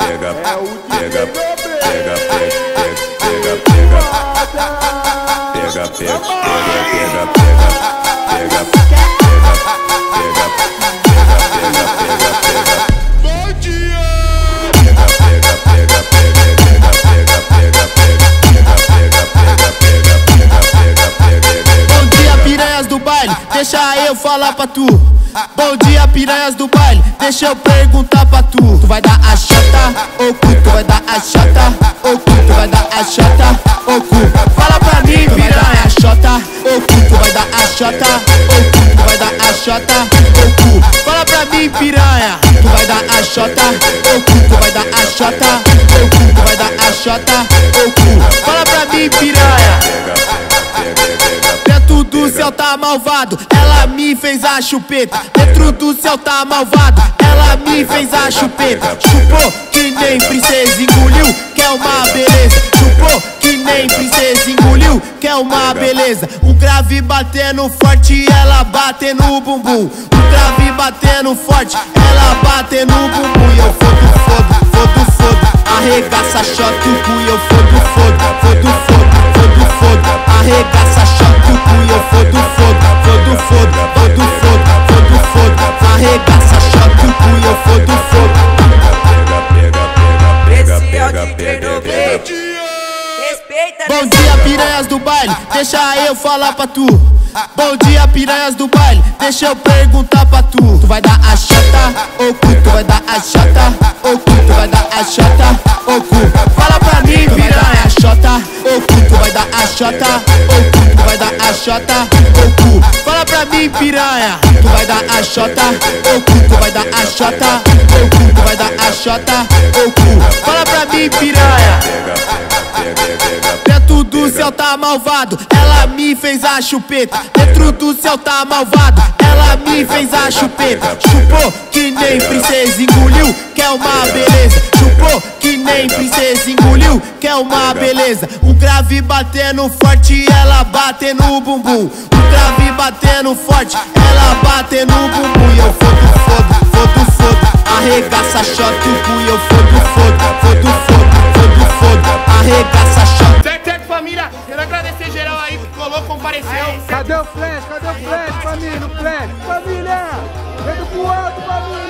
pega, pega, pega, bom dia. Bom dia, piranhas do baile, deixa eu falar pra tu. Bom dia, piranhas do baile, deixa eu perguntar pra tu. Tu vai dar a chata ou cu? Tu vai dar a chata ou cu? Tu vai dar a chata ou cu? Fala pra mim, piranha, chota ou cu? Tu vai dar a chata ou cu? Tu vai dar a chata ou cu? Fala pra mim, piranha, tu vai dar a chata ou cu? Tu vai dar a chata ou cu? Tu vai dar a chata ou cu? Fala pra mim, piranha. Dentro do céu tá malvado, ela me fez a chupeta. Dentro do céu tá malvado, ela me fez a chupeta. Chupou que nem princesa, engoliu, quer uma beleza. Chupou que nem princesa, engoliu, quer uma beleza. O grave batendo forte, ela bate no bumbum. O grave batendo forte, ela bate no bumbum. E eu fodo, fodo, fodo, fodo. Arregaça, chota o cu, eu fodo, fodo, fodo, fodo, fodo, fodo. Arregaça, chota o cu, eu fodo, fodo, fodo, fodo, fodo, fodo, fodo, fodo. Arregaça, chota o cu, eu fodo, fodo. Esse é o DJ no beat. Respeita. Bom dia, piranhas do baile, deixa eu falar pra tu. Bom dia, piranhas do baile, deixa eu perguntar pra tu. Tu vai dar a chata ou cu? Tu vai dar a chata ou cu? Tu vai dar a chata ou cu? Fala pra mim, piranha, chota ou cu? Tu vai dar a chata ou cu? Tu vai dar a chata ou cu? Fala pra mim, piranha, tu vai dar a chata ou cu? Tu vai dar a chata ou cu? Tu vai dar a chata ou cu? Fala pra mim, piranha. Dentro do céu tá malvado, ela me fez a chupeta. Dentro do céu tá malvado, ela me fez a chupeta. Chupou que nem princesa, engoliu, quer uma beleza. Chupou que nem princesa, engoliu, quer uma beleza. O grave batendo forte, ela bate no bumbum. O grave batendo forte, ela bate no bumbum. E eu fodo, fodo, fodo, fodo. Arregaça, chota o cu, eu fodo, fodo, fodo, fodo, fodo, fodo. Arregaça, chota. Certo, família, quero agradecer geral aí que colou, compareceu. Cadê o flash? Cadê o flash, família? O flash. Família! Vem pro alto, família!